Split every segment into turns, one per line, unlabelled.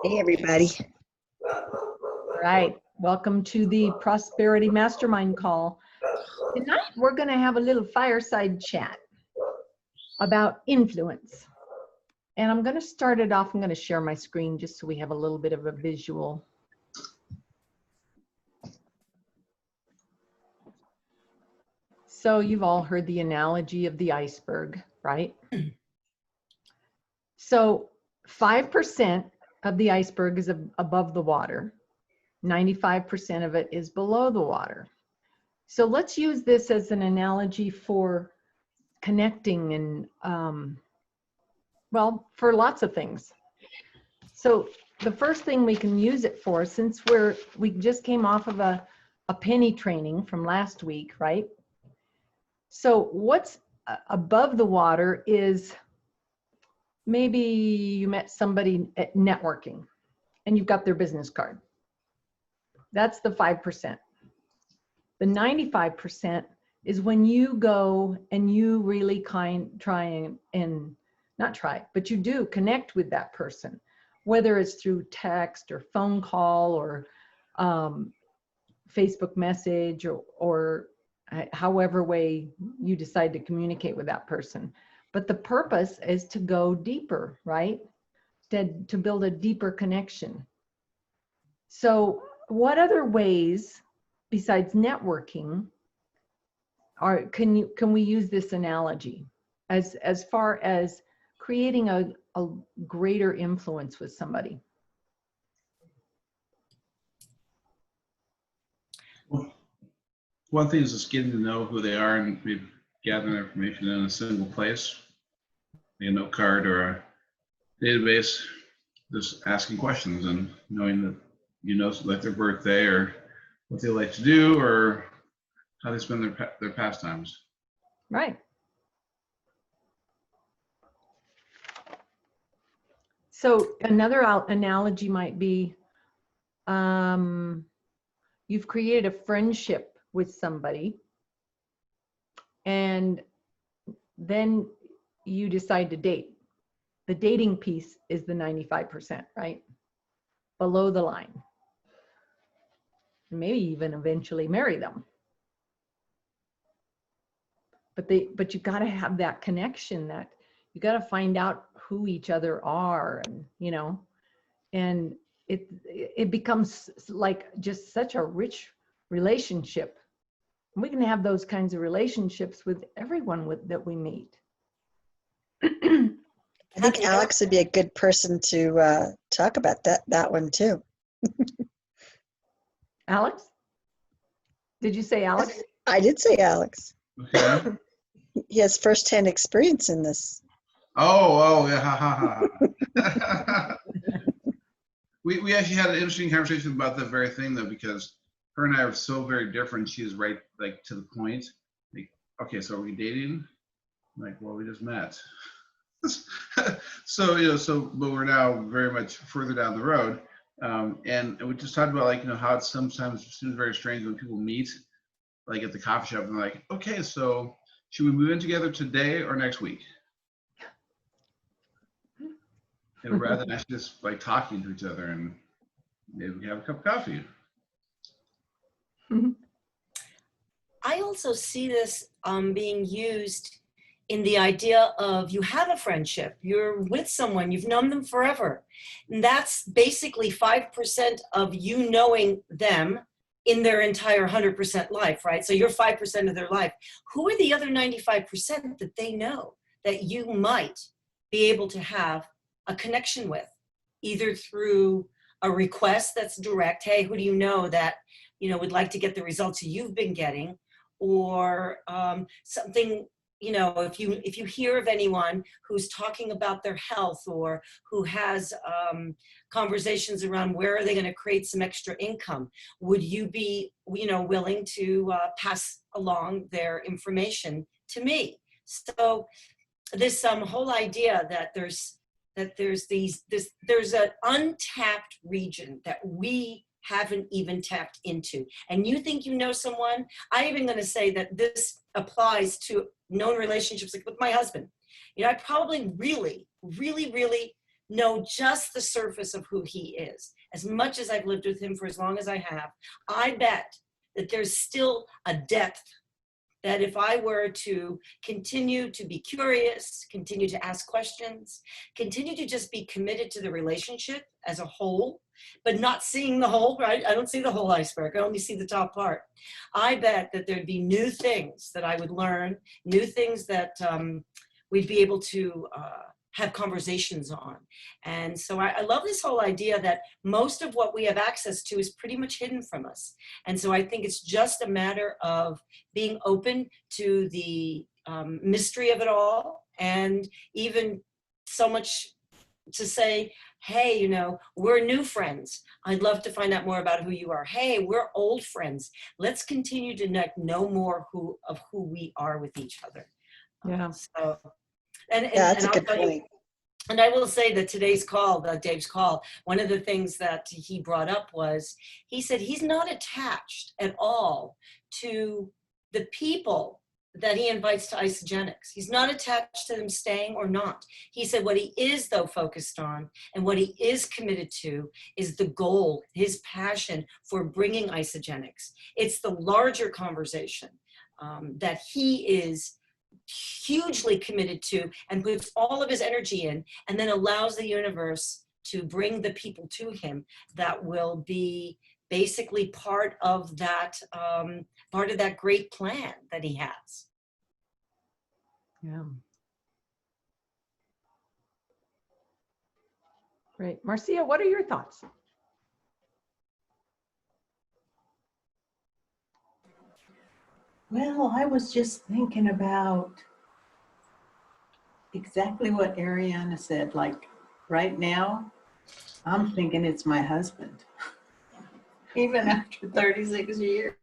Hey, everybody.
All right, welcome to the Prosperity Mastermind call. Tonight, we're going to have a little fireside chat about influence. And I'm going to start it off. I'm going to share my screen just so we have a little bit of a visual. So you've all heard the analogy of the iceberg, right? So 5% of the iceberg is above the water. 95% of it is below the water. So let's use this as an analogy for connecting and, well, for lots of things. So the first thing we can use it for, since we just came off of a penny training from last week, right? So what's above the water is maybe you met somebody at networking and you've got their business card. That's the 5%. The 95% is when you go and you really but you do connect with that person, whether it's through text or phone call or Facebook message or however way you decide to communicate with that person. But the purpose is to go deeper, right? To build a deeper connection. So what other ways besides networking can we use this analogy as far as creating a greater influence with somebody?
Well, one thing is just getting to know who they are, and we've gathered information in a single place, like a note card or a database, just asking questions and knowing that like their birthday or what they like to do or how they spend their pastimes.
Right. So another analogy might be you've created a friendship with somebody and then you decide to date. The dating piece is the 95%, right? Below the line. Maybe even eventually marry them. But you got to have that connection, that you got to find out who each other are, and and it becomes like just such a rich relationship. We can have those kinds of relationships with everyone that we meet.
I think Alex would be a good person to talk about that one too.
Alex? Did you say Alex?
I did say Alex.
Okay.
He has firsthand experience in this.
Oh, yeah. We actually had an interesting conversation about that very thing, though, because her and I are so very different. She is right, like, to the point. Like, okay, so are we dating? I'm like, well, we just met. So but we're now very much further down the road. And we just talked about, like, how it sometimes seems very strange when people meet, like at the coffee shop, and they're like, okay, so should we move in together today or next week? And rather than just like talking to each other and maybe we have a cup of coffee.
I also see this being used in the idea of you have a friendship, you're with someone, you've known them forever. And that's basically 5% of you knowing them in their entire 100% life, right? So you're 5% of their life. Who are the other 95% that they know that you might be able to have a connection with, either through a request that's direct, hey, who do you know that, would like to get the results you've been getting, or something, if you hear of anyone who's talking about their health or who has conversations around where are they going to create some extra income, would you be, willing to pass along their information to me? So this whole idea that there's an untapped region that we haven't even tapped into. And you think you know someone? I'm even going to say that this applies to known relationships, like with my husband. I probably really, really, really know just the surface of who he is. As much as I've lived with him for as long as I have, I bet that there's still a depth that if I were to continue to be curious, continue to ask questions, continue to just be committed to the relationship as a whole, but not seeing the whole, right? I don't see the whole iceberg. I only see the top part. I bet that there'd be new things that I would learn, new things that we'd be able to have conversations on. And so I love this whole idea that most of what we have access to is pretty much hidden from us. And so I think it's just a matter of being open to the mystery of it all, and even so much to say, hey, you know, we're new friends. I'd love to find out more about who you are. Hey, we're old friends. Let's continue to know more of who we are with each other.
Yeah.
So,
Yeah, that's a
I'll
good
tell you,
point.
and I will say that today's call, Dave's call, one of the things that he brought up was, he said he's not attached at all to the people that he invites to Isogenics. He's not attached to them staying or not. He said what he is, though, focused on and what he is committed to is the goal, his passion for bringing Isogenics. It's the larger conversation that he is hugely committed to and puts all of his energy in, and then allows the universe to bring the people to him that will be basically part of that great plan that he has.
Yeah. Great. Marcia, what are your thoughts?
Well, I was just thinking about exactly what Ariana said. Like right now, I'm thinking it's my husband, even after 36 years.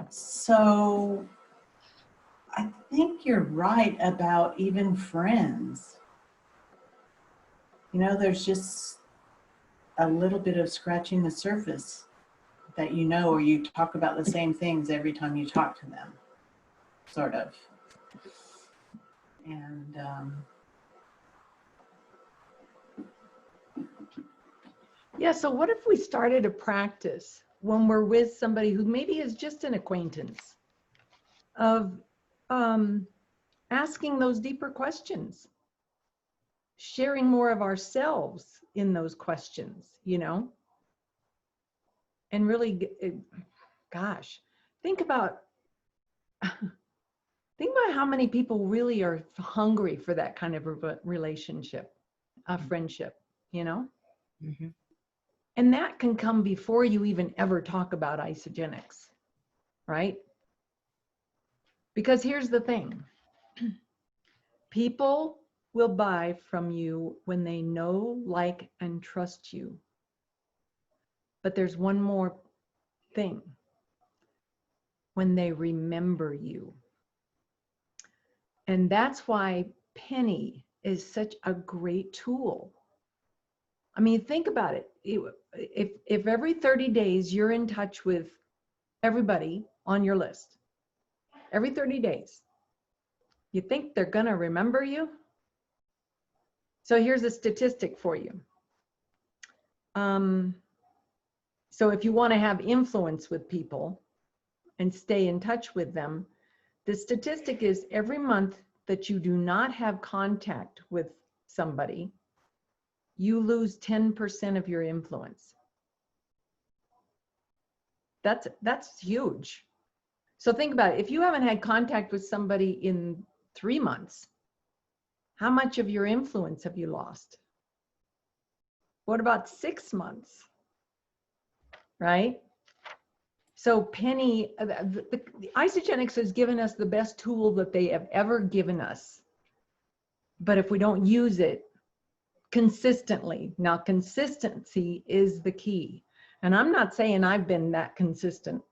So I think you're right about even friends. You know, there's just a little bit of scratching the surface that you know, or you talk about the same things every time you talk to them, sort of. And
Yeah, so what if we started a practice when we're with somebody who maybe is just an acquaintance of asking those deeper questions, sharing more of ourselves in those questions, you know? And really, gosh, think about how many people really are hungry for that kind of a relationship, a friendship, you know?
Mm-hmm.
And that can come before you even ever talk about Isogenics, right? Because here's the thing. People will buy from you when they know, like, and trust you. But there's one more thing. When they remember you. And that's why Penny is such a great tool. I mean, think about it. If every 30 days you're in touch with everybody on your list, every 30 days, you think they're going to remember you? So here's a statistic for you. So if you want to have influence with people and stay in touch with them, the statistic is every month that you do not have contact with somebody, you lose 10% of your influence. That's huge. So think about it. If you haven't had contact with somebody in 3 months, how much of your influence have you lost? What about 6 months? Right? So Penny, the Isogenics has given us the best tool that they have ever given us. But if we don't use it consistently, now consistency is the key. And I'm not saying I've been that consistent.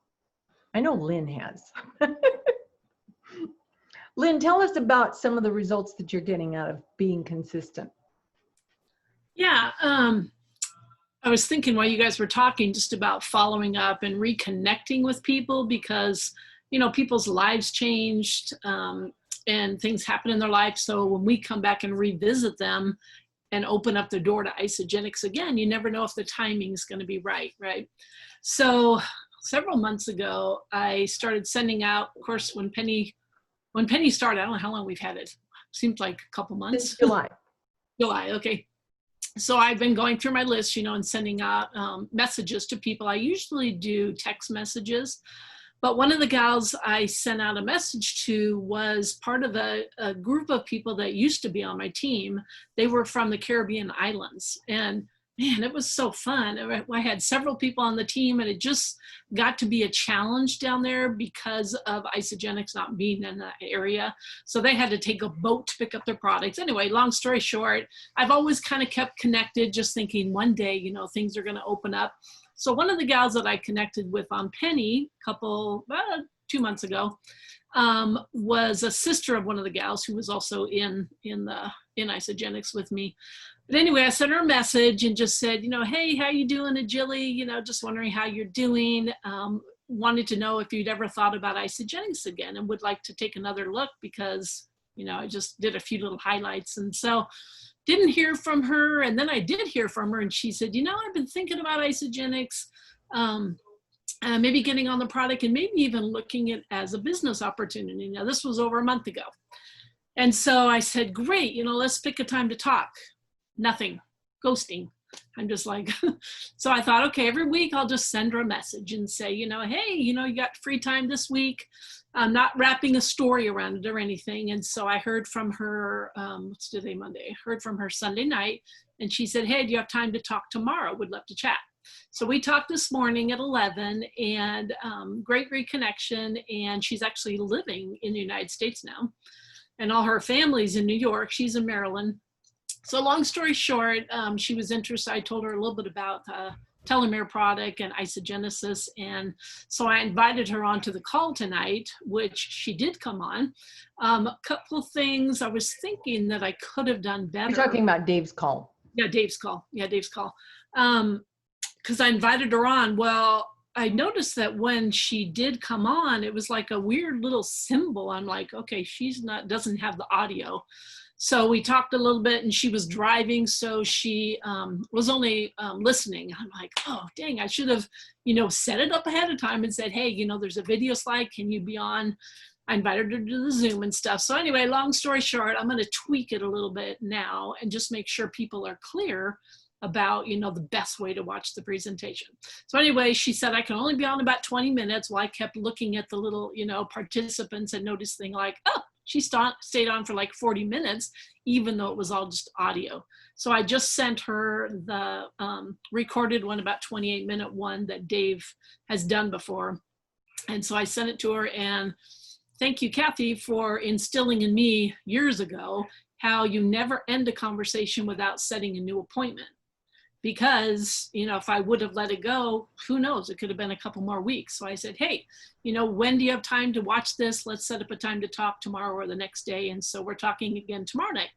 I know Lynn has. Lynn, tell us about some of the results that you're getting out of being consistent.
Yeah, I was thinking while you guys were talking just about following up and reconnecting with people, because people's lives changed, and things happen in their life. So when we come back and revisit them and open up the door to Isagenix again, you never know if the timing is going to be right. So several months ago, I started sending out, of course, when Penny started, I don't know how long we've had it. Seems like a couple months.
Since July.
July, okay. So I've been going through my list, and sending out messages to people. I usually do text messages, but one of the gals I sent out a message to was part of a group of people that used to be on my team. They were from the Caribbean islands, and man, it was so fun. I had several people on the team, and it just got to be a challenge down there because of Isagenix not being in that area. So they had to take a boat to pick up their products. Anyway, long story short, I've always kind of kept connected, just thinking one day, things are going to open up. So one of the gals that I connected with on Penny 2 months ago was a sister of one of the gals who was also in Isagenix with me. But anyway, I sent her a message and just said, hey, how you doing, Agili? Just wondering how you're doing. Wanted to know if you'd ever thought about Isagenix again and would like to take another look because, I just did a few little highlights. And so didn't hear from her. And then I did hear from her and she said, I've been thinking about Isagenix, maybe getting on the product and maybe even looking at it as a business opportunity. Now, this was over a month ago. And so I said, great, let's pick a time to talk. Nothing, ghosting. I'm just like, so I thought, okay, every week I'll just send her a message and say, hey, you got free time this week. I'm not wrapping a story around it or anything. And so I heard from her, what's today, Monday? I heard from her Sunday night and she said, hey, do you have time to talk tomorrow? Would love to chat. So we talked this morning at 11 and great reconnection. And she's actually living in the United States now. And all her family's in New York. She's in Maryland. So long story short, she was interested. I told her a little bit about telomere product and isogenesis. And so I invited her onto the call tonight, which she did come on. A couple of things I was thinking that I could have done better.
You're talking about Dave's call.
Yeah, Dave's call. Because I invited her on. Well, I noticed that when she did come on, it was like a weird little symbol. I'm like, okay, doesn't have the audio. So we talked a little bit and she was driving. So she was only listening. I'm like, oh, dang, I should have, set it up ahead of time and said, hey, there's a video slide. Can you be on? I invited her to the Zoom and stuff. So anyway, long story short, I'm going to tweak it a little bit now and just make sure people are clear about, the best way to watch the presentation. So anyway, she said, I can only be on about 20 minutes. Well, I kept looking at the little, participants and noticing like, oh, she stayed on for like 40 minutes, even though it was all just audio. So I just sent her the recorded one, about 28-minute one that Dave has done before. And so I sent it to her and thank you, Kathy, for instilling in me years ago how you never end a conversation without setting a new appointment. Because, if I would have let it go, who knows, it could have been a couple more weeks. So I said, hey, when do you have time to watch this? Let's set up a time to talk tomorrow or the next day. And so we're talking again tomorrow night.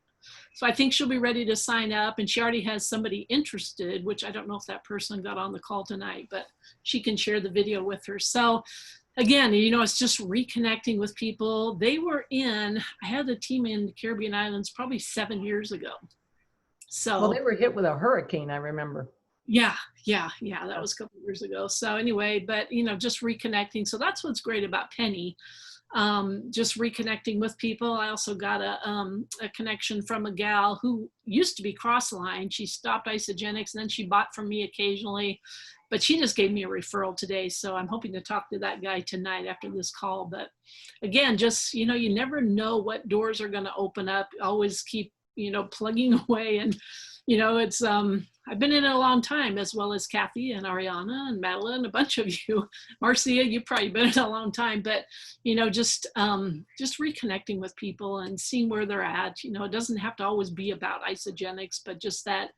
So I think she'll be ready to sign up and she already has somebody interested, which I don't know if that person got on the call tonight, but she can share the video with her. So again, it's just reconnecting with people. I had a team in the Caribbean islands probably 7 years ago. So
well, they were hit with a hurricane, I remember.
Yeah. That was a couple of years ago. So anyway, but just reconnecting. So that's what's great about Penny. Just reconnecting with people. I also got a connection from a gal who used to be Crossline. She stopped Isagenix and then she bought from me occasionally, but she just gave me a referral today. So I'm hoping to talk to that guy tonight after this call. But again, just, you never know what doors are going to open up. Always keep plugging away and, it's, I've been in it a long time as well as Kathy and Ariana and Madeline, a bunch of you, Marcia, you've probably been in it a long time, but, just reconnecting with people and seeing where they're at, it doesn't have to always be about Isagenix, but just that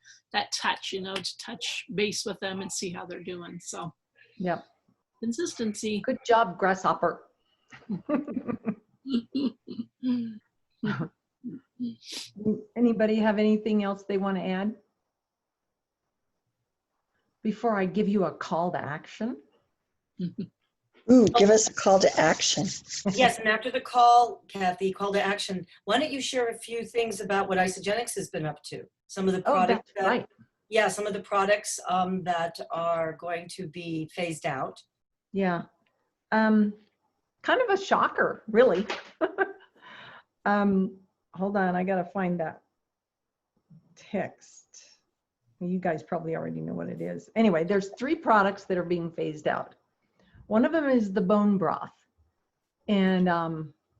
touch, to touch base with them and see how they're doing. So
yeah,
consistency.
Good job, Grasshopper. Anybody have anything else they want to add? Before I give you a call to action?
Ooh, give us a call to action.
Yes, and after the call, Kathy, call to action, why don't you share a few things about what Isogenics has been up to? Some of the
Oh,
products
that's right.
yeah, some of the products that are going to be phased out.
Yeah. Kind of a shocker, really. Hold on, I gotta find that text. You guys probably already know what it is. Anyway, there's 3 products that are being phased out. One of them is the bone broth. And,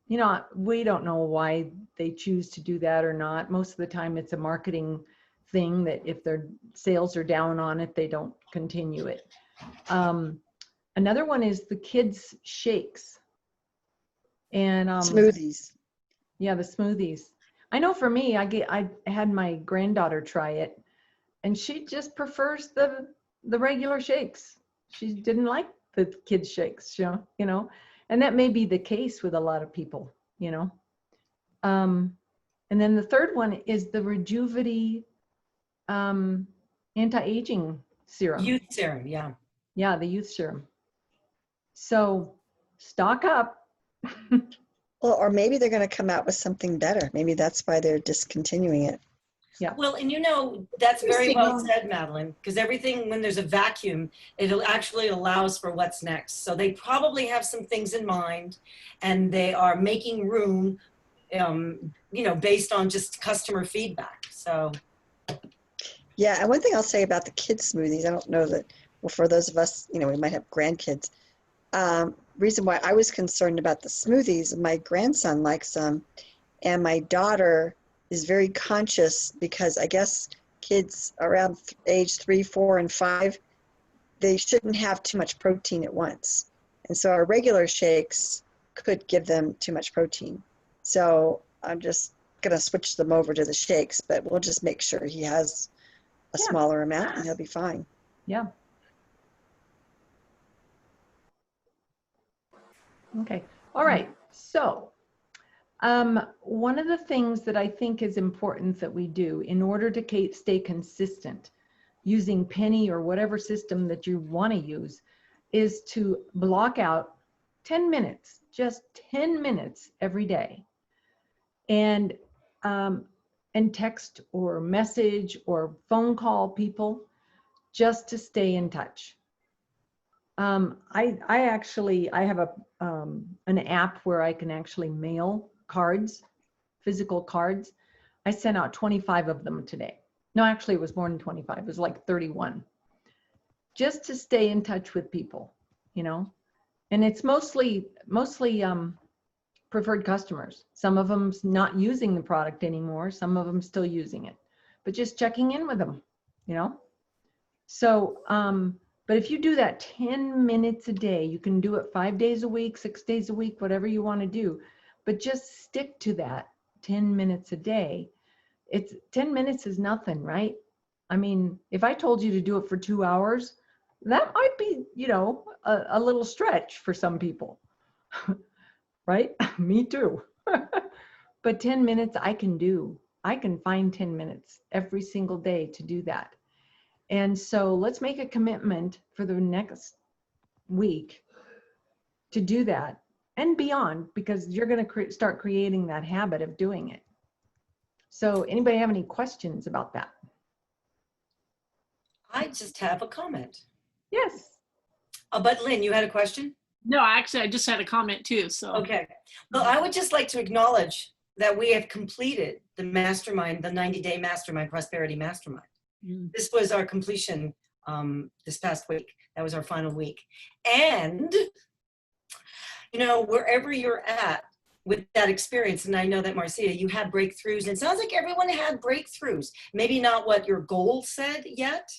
you know, we don't know why they choose to do that or not. Most of the time it's a marketing thing that if their sales are down on it, they don't continue it. Another one is the kids' shakes. And
Smoothies.
yeah, the smoothies. I know for me, I had my granddaughter try it, and she just prefers the regular shakes. She didn't like the kids' shakes, you know, and that may be the case with a lot of people, you know. And then the third one is the Rejuvity anti-aging serum.
Youth serum, yeah.
Yeah, the youth serum. So stock up.
Well, or maybe they're going to come out with something better. Maybe that's why they're discontinuing it.
Yeah.
Well, and you know, that's very
Interesting.
well said, Madeline, because everything, when there's a vacuum, it actually allows for what's next. So they probably have some things in mind, and they are making room, you know, based on just customer feedback. So.
Yeah, and one thing I'll say about the kids' smoothies, I don't know that, well, for those of us, you know, we might have grandkids. Reason why I was concerned about the smoothies, my grandson likes them, and my daughter is very conscious because I guess kids around age 3, 4, and 5, they shouldn't have too much protein at once. And so our regular shakes could give them too much protein. So I'm just going to switch them over to the shakes, but we'll just make sure he has a
Yeah.
smaller amount and he'll be fine.
Yeah. Okay. All right. So one of the things that I think is important that we do in order to stay consistent using Penny or whatever system that you want to use is to block out 10 minutes, just 10 minutes every day. And text or message or phone call people just to stay in touch. I have an app where I can actually mail cards, physical cards. I sent out 25 of them today. No, actually it was more than 25. It was like 31. Just to stay in touch with people, you know. And it's mostly preferred customers. Some of them's not using the product anymore. Some of them still using it, but just checking in with them, you know. So, but if you do that 10 minutes a day, you can do it 5 days a week, 6 days a week, whatever you want to do, but just stick to that 10 minutes a day. It's 10 minutes is nothing, right? I mean, if I told you to do it for 2 hours, that might be, you know, a little stretch for some people, right? Me too. But 10 minutes I can do. I can find 10 minutes every single day to do that. And so let's make a commitment for the next week to do that and beyond, because you're going to start creating that habit of doing it. So anybody have any questions about that?
I just have a comment.
Yes.
But Lynn, you had a question?
No, actually, I just had a comment too. So
Okay. Well, I would just like to acknowledge that we have completed the Mastermind, the 90-day Mastermind, Prosperity Mastermind. This was our completion this past week. That was our final week. And, you know, wherever you're at with that experience, and I know that Marcia, you had breakthroughs, and it sounds like everyone had breakthroughs. Maybe not what your goal said yet.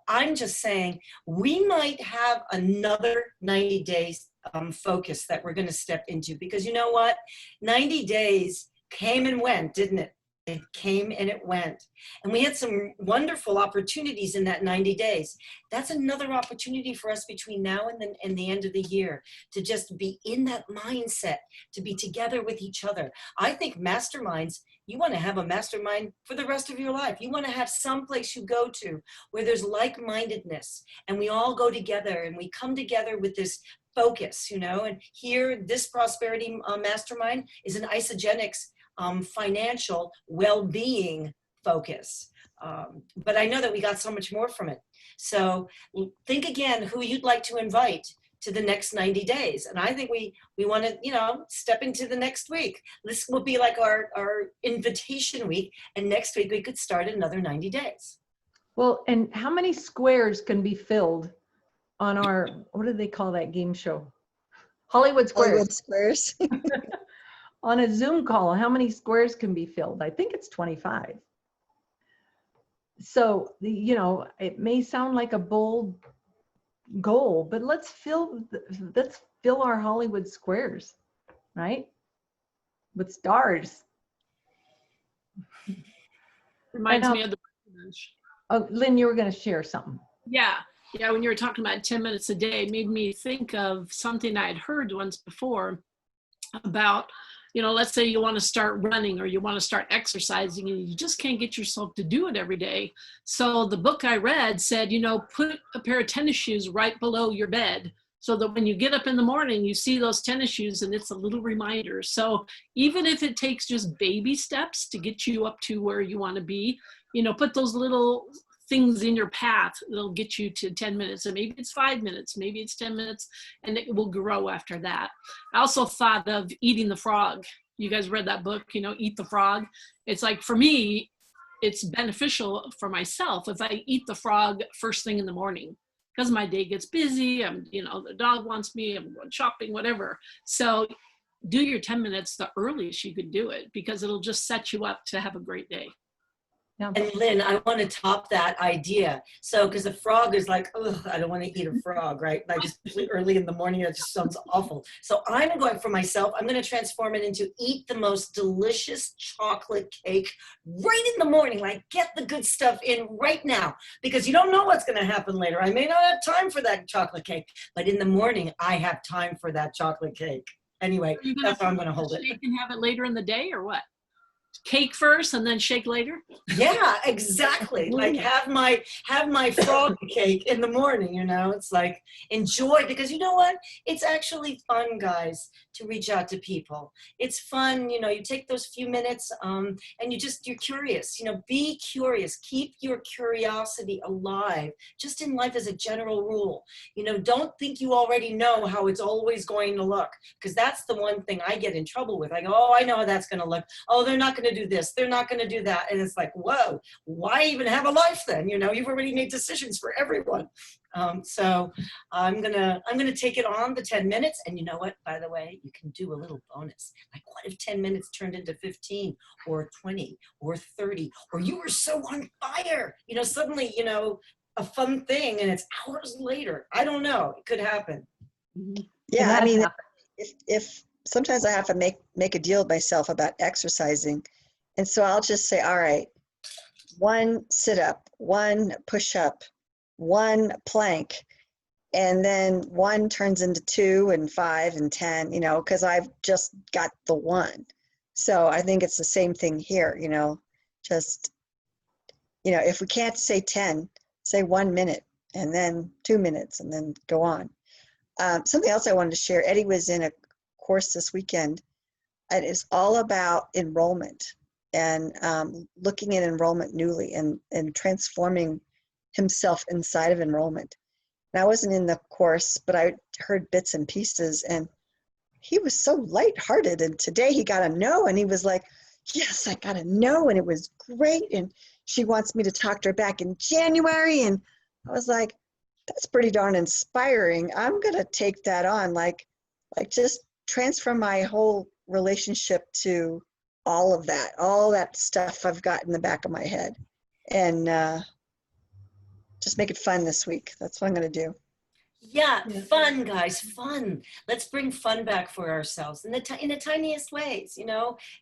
I'm just saying we might have another 90 days focus that we're going to step into, because you know what? 90 days came and went, didn't it? It came and it went. And we had some wonderful opportunities in that 90 days. That's another opportunity for us between now and the end of the year to just be in that mindset, to be together with each other. I think masterminds, you want to have a mastermind for the rest of your life. You want to have some place you go to where there's like-mindedness and we all go together and we come together with this focus, and here, this prosperity mastermind is an isogenics financial well-being focus. But I know that we got so much more from it. So think again who you'd like to invite to the next 90 days. And I think we want to, step into the next week. This will be like our invitation week. And next week we could start another 90 days.
Well, and how many squares can be filled on our, what do they call that game show? Hollywood Squares.
Hollywood Squares.
On a Zoom call, how many squares can be filled? I think it's 25. So, it may sound like a bold goal, but let's fill our Hollywood Squares, right? With stars.
Reminds me of the bench.
Oh, Lynn, you were going to share something.
Yeah. When you were talking about 10 minutes a day, it made me think of something I had heard once before about, let's say you want to start running or you want to start exercising and you just can't get yourself to do it every day. So the book I read said, put a pair of tennis shoes right below your bed so that when you get up in the morning, you see those tennis shoes and it's a little reminder. So even if it takes just baby steps to get you up to where you want to be, put those little things in your path that'll get you to 10 minutes. And maybe it's 5 minutes, maybe it's 10 minutes, and it will grow after that. I also thought of eating the frog. You guys read that book, Eat the Frog. It's like, for me, it's beneficial for myself if I eat the frog first thing in the morning, because my day gets busy. The dog wants me, I'm going shopping, whatever. So do your 10 minutes the earliest you could do it, because it'll just set you up to have a great day.
Yeah.
And Lynn, I want to top that idea. So, because a frog is like, ugh, I don't want to eat a frog, right? Like, especially early in the morning, that just sounds awful. So I'm going for myself, I'm going to transform it into eat the most delicious chocolate cake right in the morning. Like, get the good stuff in right now, because you don't know what's going to happen later. I may not have time for that chocolate cake, but in the morning, I have time for that chocolate cake. Anyway, that's how I'm going to hold it.
You can have it later in the day, or what? Cake first and then shake later?
Yeah, exactly. Like have my frog cake in the morning, it's like enjoy, because you know what? It's actually fun, guys, to reach out to people. It's fun, you take those few minutes and you're curious, be curious, keep your curiosity alive, just in life as a general rule. Don't think you already know how it's always going to look, because that's the one thing I get in trouble with. I go, oh, I know how that's going to look. Oh, they're not going to do this, they're not going to do that. And it's like, whoa, why even have a life then? You've already made decisions for everyone. So I'm gonna take it on the 10 minutes. And you know what, by the way, you can do a little bonus. Like, what if 10 minutes turned into 15 or 20 or 30, or you were so on fire, suddenly, a fun thing, and it's hours later. I don't know, it could happen.
Yeah, I mean, if sometimes I have to make a deal with myself about exercising. And so I'll just say, all right, 1 sit-up, 1 push-up, 1 plank, and then 1 turns into 2 and 5 and 10, because I've just got the 1. So I think it's the same thing here, just, if we can't say 10, say 1 minute, and then 2 minutes, and then go on. Something else I wanted to share, Eddie was in a course this weekend, and it's all about enrollment and looking at enrollment newly and transforming himself inside of enrollment. And I wasn't in the course, but I heard bits and pieces, and he was so lighthearted. And today he got a no, and he was like, yes, I got a no, and it was great. And she wants me to talk to her back in January. And I was like, that's pretty darn inspiring. I'm going to take that on, like just transfer my whole relationship to all that stuff I've got in the back of my head, and just make it fun this week. That's what I'm going to do.
Yeah, fun, guys, fun. Let's bring fun back for ourselves in the tiniest ways.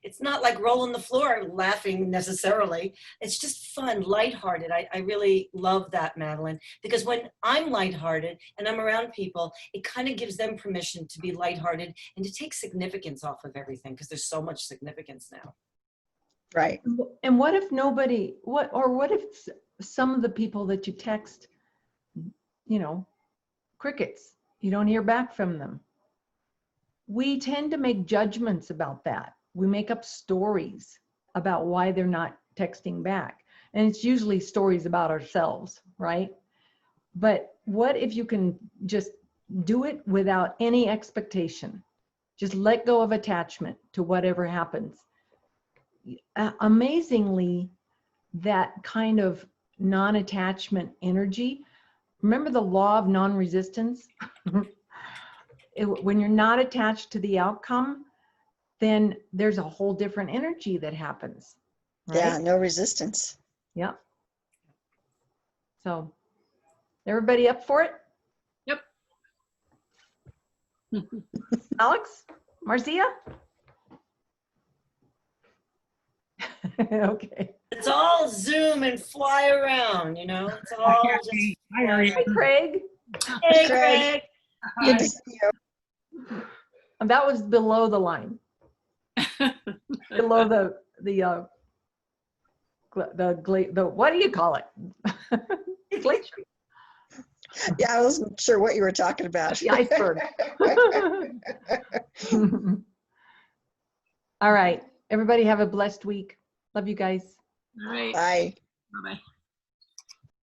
It's not like rolling the floor laughing necessarily. It's just fun, lighthearted. I really love that, Madeline, because when I'm lighthearted and I'm around people, it kind of gives them permission to be lighthearted and to take significance off of everything, because there's so much significance now.
Right.
And what if what if some of the people that you text, crickets? You don't hear back from them. We tend to make judgments about that. We make up stories about why they're not texting back. And it's usually stories about ourselves, right? But what if you can just do it without any expectation? Just let go of attachment to whatever happens. Amazingly, that kind of non-attachment energy, remember the law of non-resistance? When you're not attached to the outcome, then there's a whole different energy that happens. Right?
Yeah, no resistance.
Yeah. So, everybody up for it?
Yep.
Alex? Marcia? Okay.
It's all Zoom and fly around, you know? It's all just.
Hi, Craig.
Hey,
Craig.
Craig.
Good to see you.
And that was below the line. Below the what do you call it? Glacier.
Yeah, I wasn't sure what you were talking about.
The iceberg. All right. Everybody have a blessed week. Love you guys.
All right.
Bye.
Bye-bye.